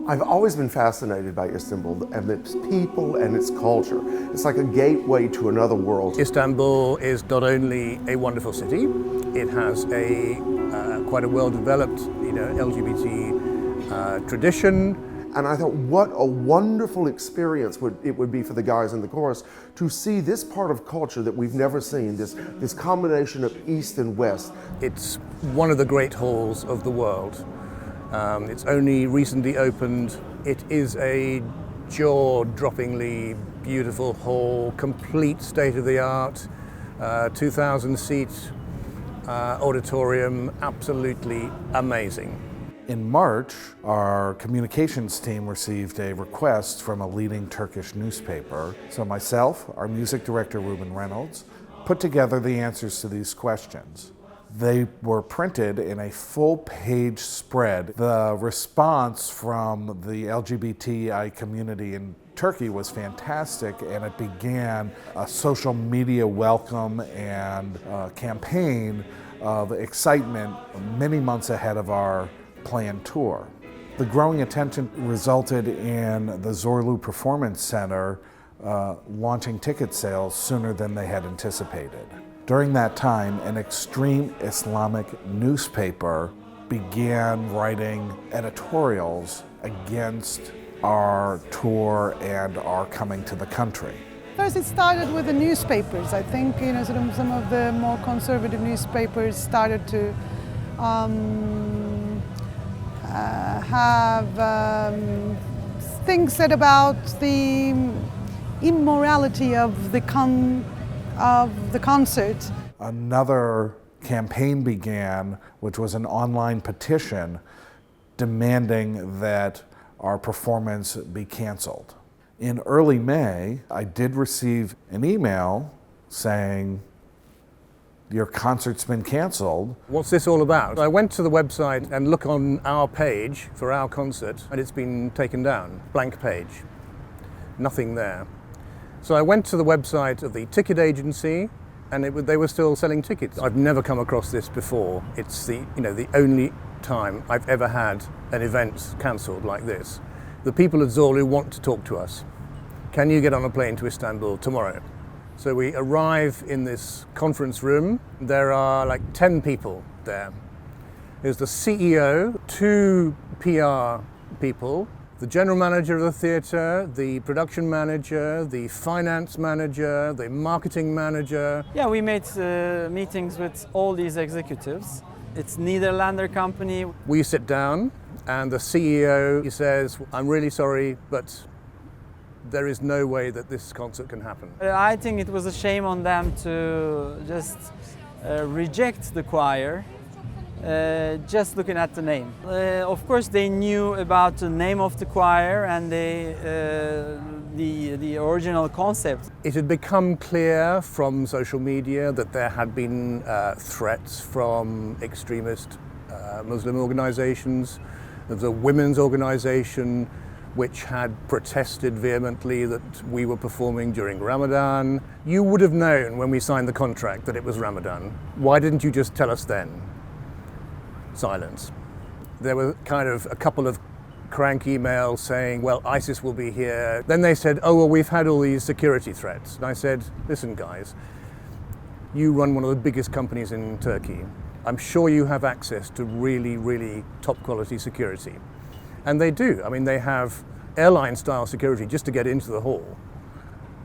I've always been fascinated by Istanbul and its people and its culture. It's like a gateway to another world. Istanbul is not only a wonderful city, it has a quite a well-developed, LGBT tradition. And I thought, what a wonderful experience it would be for the guys in the chorus to see this part of culture that we've never seen, this combination of East and West. It's one of the great halls of the world. It's only recently opened. It is a jaw-droppingly beautiful hall, complete state-of-the-art, 2,000-seat auditorium, absolutely amazing. In March, our communications team received a request from a leading Turkish newspaper. So myself, our music director Ruben Reynolds, put together the answers to these questions. They were printed in a full-page spread. The response from the LGBTI community in Turkey was fantastic, and it began a social media welcome and campaign of excitement many months ahead of our planned tour. The growing attention resulted in the Zorlu Performance Center launching ticket sales sooner than they had anticipated. During that time, an extreme Islamic newspaper began writing editorials against our tour and our coming to the country. First, it started with the newspapers. I think some of the more conservative newspapers started to have things said about the immorality of the concert. Another campaign began, which was an online petition demanding that our performance be canceled. In early May, I did receive an email saying, "Your concert's been canceled." What's this all about? I went to the website and look on our page for our concert, and it's been taken down. Blank page. Nothing there. So I went to the website of the ticket agency, and they were still selling tickets. I've never come across this before. It's the only time I've ever had an event cancelled like this. The people at Zorlu want to talk to us. Can you get on a plane to Istanbul tomorrow? So we arrive in this conference room. There are like 10 people there. There's the CEO, 2 PR people, the general manager of the theatre, the production manager, the finance manager, the marketing manager. Yeah, we made meetings with all these executives. It's Netherlander company. We sit down and the CEO, he says, "I'm really sorry, but there is no way that this concert can happen." I think it was a shame on them to just reject the choir, just looking at the name. Of course, they knew about the name of the choir and the original concept. It had become clear from social media that there had been threats from extremist Muslim organizations. There was a women's organization which had protested vehemently that we were performing during Ramadan. You would have known when we signed the contract that it was Ramadan. Why didn't you just tell us then? Silence. There were kind of a couple of crank emails saying, well, ISIS will be here. Then they said, oh, well, we've had all these security threats. And I said, listen, guys, you run one of the biggest companies in Turkey. I'm sure you have access to really, really top quality security. And they do. I mean, they have airline-style security just to get into the hall.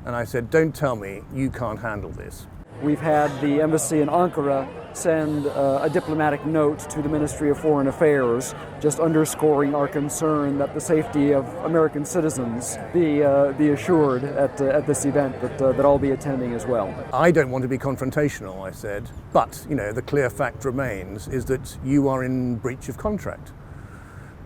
And I said, don't tell me you can't handle this. We've had the embassy in Ankara send a diplomatic note to the Ministry of Foreign Affairs, just underscoring our concern that the safety of American citizens be assured at this event, that I'll be attending as well. I don't want to be confrontational, I said, but the clear fact remains is that you are in breach of contract.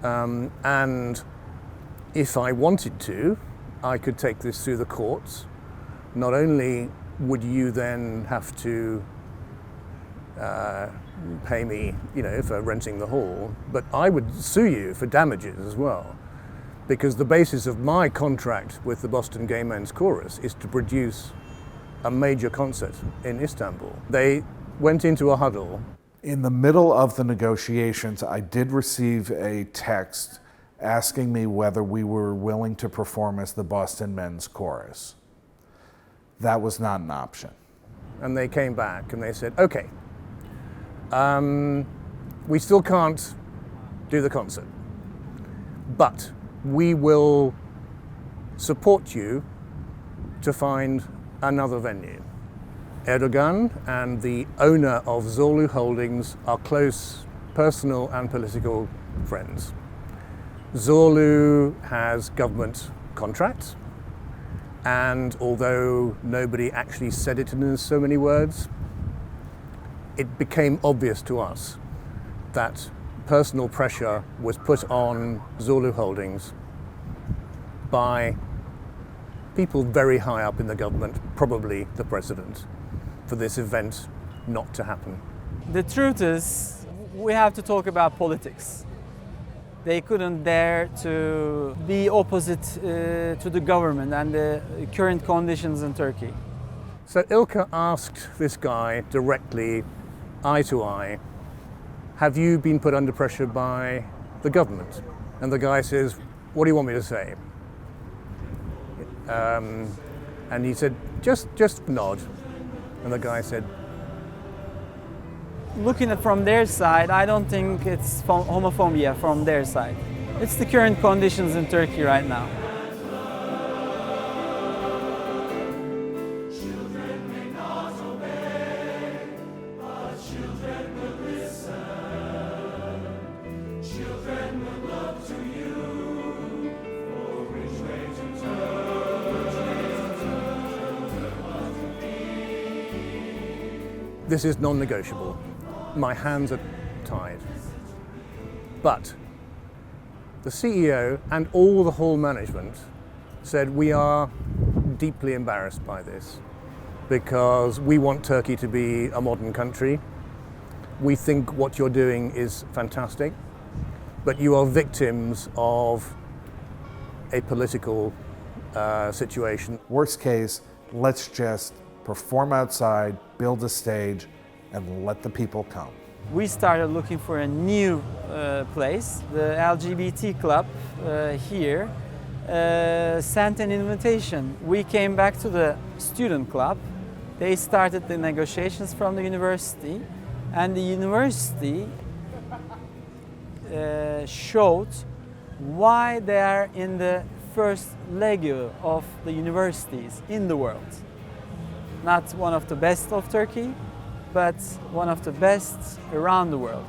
And if I wanted to, I could take this through the courts. Not only would you then have to pay me, for renting the hall, but I would sue you for damages as well, because the basis of my contract with the Boston Gay Men's Chorus is to produce a major concert in Istanbul. They went into a huddle. In the middle of the negotiations, I did receive a text asking me whether we were willing to perform as the Boston Men's Chorus. That was not an option. And they came back and they said, okay, we still can't do the concert, but we will support you to find another venue. Erdogan and the owner of Zorlu Holdings are close personal and political friends. Zorlu has government contracts, and although nobody actually said it in so many words, it became obvious to us that personal pressure was put on Zorlu Holdings by people very high up in the government, probably the president, for this event not to happen. The truth is, we have to talk about politics. They couldn't dare to be opposite to the government and the current conditions in Turkey. So Ilka asked this guy directly, eye to eye, have you been put under pressure by the government? And the guy says, what do you want me to say? And he said, just nod. And the guy said, looking at from their side, I don't think it's homophobia from their side. It's the current conditions in Turkey right now. this is non-negotiable. My hands are tied. But the CEO and all the hall management said we are deeply embarrassed by this because we want Turkey to be a modern country. We think what you're doing is fantastic, but you are victims of a political situation. Worst case, let's just perform outside, build a stage, and let the people come. We started looking for a new place. The LGBT club here sent an invitation. We came back to the student club. They started the negotiations from the university, and the university showed why they are in the first leg of the universities in the world. Not one of the best of Turkey, but one of the best around the world.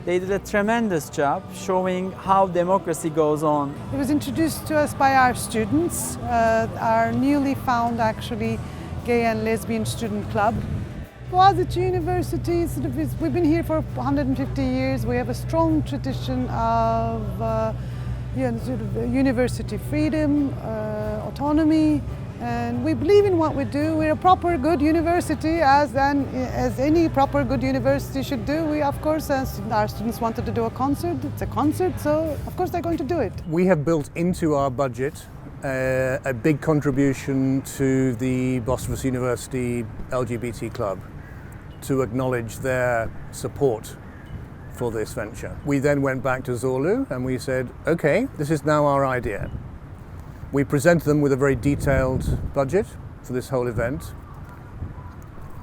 They did a tremendous job showing how democracy goes on. It was introduced to us by our students, our newly found actually gay and lesbian student club. Boğaziçi University, we've been here for 150 years. We have a strong tradition of university freedom, autonomy, and we believe in what we do. We're a proper good university, as any proper good university should do. We, of course, as our students wanted to do a concert, it's a concert, so of course they're going to do it. We have built into our budget a big contribution to the Bosphorus University LGBT club to acknowledge their support for this venture. We then went back to Zorlu and we said, okay, this is now our idea. We presented them with a very detailed budget for this whole event.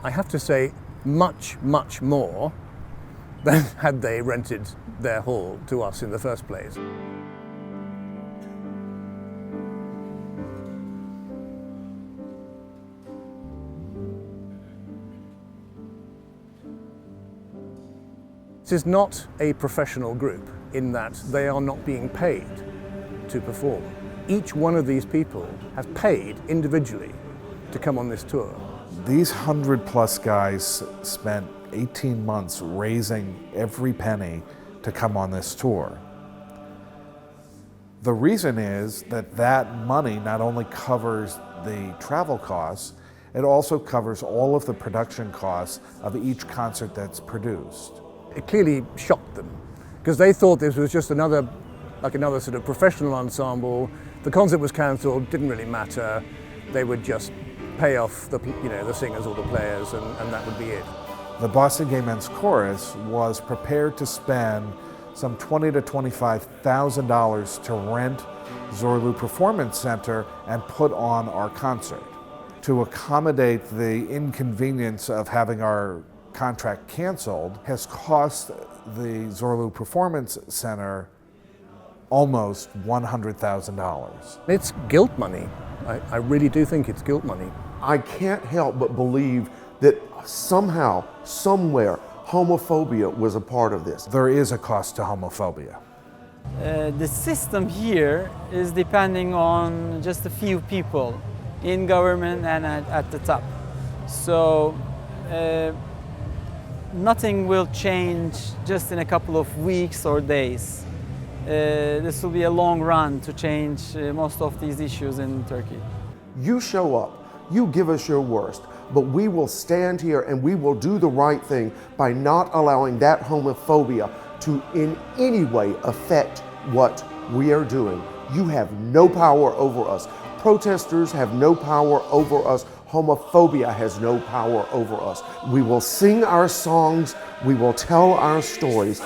I have to say, much, much more than had they rented their hall to us in the first place. This is not a professional group in that they are not being paid to perform. Each one of these people has paid individually to come on this tour. These 100+ guys spent 18 months raising every penny to come on this tour. The reason is that that money not only covers the travel costs, it also covers all of the production costs of each concert that's produced. It clearly shocked them because they thought this was just another sort of professional ensemble. The concert was cancelled, didn't really matter. They would just pay off the singers or the players, and that would be it. The Boston Gay Men's Chorus was prepared to spend some $20,000 to $25,000 to rent Zorlu Performance Center and put on our concert. To accommodate the inconvenience of having our contract canceled has cost the Zorlu Performance Center almost $100,000. It's guilt money. I really do think it's guilt money. I can't help but believe that somehow, somewhere, homophobia was a part of this. There is a cost to homophobia. The system here is depending on just a few people in government and at the top. So nothing will change just in a couple of weeks or days. This will be a long run to change most of these issues in Turkey. You show up, you give us your worst, but we will stand here and we will do the right thing by not allowing that homophobia to in any way affect what we are doing. You have no power over us. Protesters have no power over us. Homophobia has no power over us. We will sing our songs, we will tell our stories.